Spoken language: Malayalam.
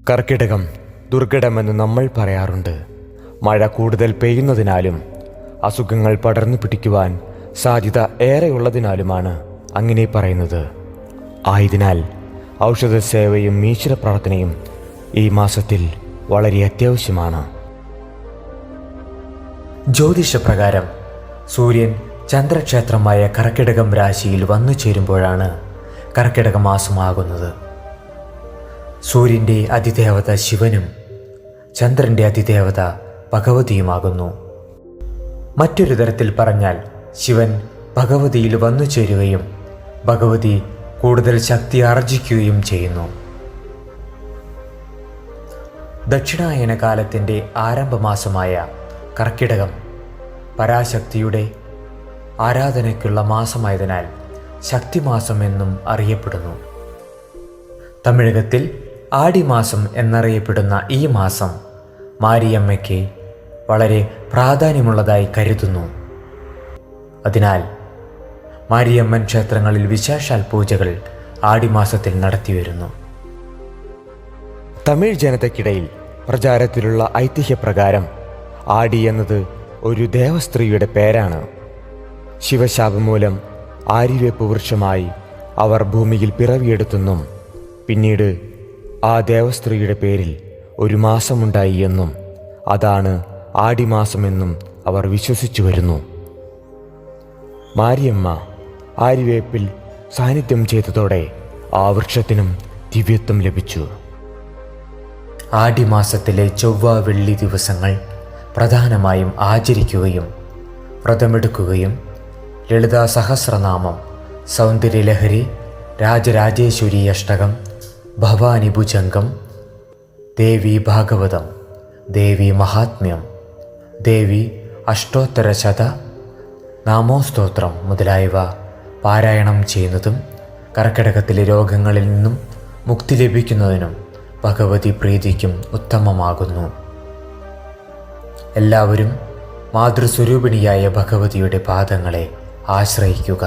കർക്കിടകം ദുർഘടമെന്ന് നമ്മൾ പറയാറുണ്ട്. മഴ കൂടുതൽ പെയ്യുന്നതിനാലും അസുഖങ്ങൾ പടർന്നു പിടിക്കുവാൻ സാധ്യത ഏറെയുള്ളതിനാലുമാണ് അങ്ങനെ പറയുന്നത്. ആയതിനാൽ ഔഷധസേവയും ഈശ്വര പ്രാർത്ഥനയും ഈ മാസത്തിൽ വളരെ അത്യാവശ്യമാണ്. ജ്യോതിഷപ്രകാരം സൂര്യൻ ചന്ദ്രക്ഷേത്രമായ കർക്കിടകം രാശിയിൽ വന്നു ചേരുമ്പോഴാണ് കർക്കിടക മാസമാകുന്നത്. സൂര്യൻ്റെ അതിദേവത ശിവനും ചന്ദ്രൻ്റെ അതിദേവത ഭഗവതിയുമാകുന്നു. മറ്റൊരു തരത്തിൽ പറഞ്ഞാൽ ശിവൻ ഭഗവതിയിൽ വന്നു ചേരുകയും ഭഗവതി കൂടുതൽ ശക്തി ആർജിക്കുകയും ചെയ്യുന്നു. ദക്ഷിണായന കാലത്തിൻ്റെ ആരംഭമാസമായ കർക്കിടകം പരാശക്തിയുടെ ആരാധനയ്ക്കുള്ള മാസമായതിനാൽ ശക്തിമാസം എന്നും അറിയപ്പെടുന്നു. തമിഴകത്തിൽ ആടിമാസം എന്നറിയപ്പെടുന്ന ഈ മാസം മാരിയമ്മയ്ക്ക് വളരെ പ്രാധാന്യമുള്ളതായി കരുതുന്നു. അതിനാൽ മാരിയമ്മൻ ക്ഷേത്രങ്ങളിൽ വിശേഷാൽ പൂജകൾ ആടിമാസത്തിൽ നടത്തിവരുന്നു. തമിഴ് ജനതയ്ക്കിടയിൽ പ്രചാരത്തിലുള്ള ഐതിഹ്യപ്രകാരം ആടി എന്നത് ഒരു ദേവസ്ത്രീയുടെ പേരാണ്. ശിവശാപം മൂലം ആര്യവേപ്പ് വൃക്ഷമായി അവർ ഭൂമിയിൽ പിറവിയെടുത്തെന്നും പിന്നീട് ആ ദേവസ്ത്രീയുടെ പേരിൽ ഒരു മാസമുണ്ടായി എന്നും അതാണ് ആടിമാസമെന്നും അവർ വിശ്വസിച്ചു വരുന്നു. മാരിയമ്മ ആര്യവേപ്പിൽ സാന്നിധ്യം ചെയ്തതോടെ ആ വൃക്ഷത്തിനും ദിവ്യത്വം ലഭിച്ചു. ആടിമാസത്തിലെ ചൊവ്വ വെള്ളി ദിവസങ്ങൾ പ്രധാനമായും ആചരിക്കുകയും വ്രതമെടുക്കുകയും ലളിതാ സഹസ്രനാമം, സൗന്ദര്യലഹരി, രാജരാജേശ്വരി അഷ്ടകം, ഭവാനി ഭുജംഗം, ദേവി ഭാഗവതം, ദേവി മഹാത്മ്യം, ദേവി അഷ്ടോത്തരശത നാമോസ്തോത്രം മുതലായവ പാരായണം ചെയ്യുന്നതും കർക്കിടകത്തിലെ രോഗങ്ങളിൽ നിന്നും മുക്തി ലഭിക്കുന്നതിനും ഭഗവതി പ്രീതിക്കും ഉത്തമമാകുന്നു. എല്ലാവരും മാതൃസ്വരൂപിണിയായ ഭഗവതിയുടെ പാദങ്ങളെ ആശ്രയിക്കുക.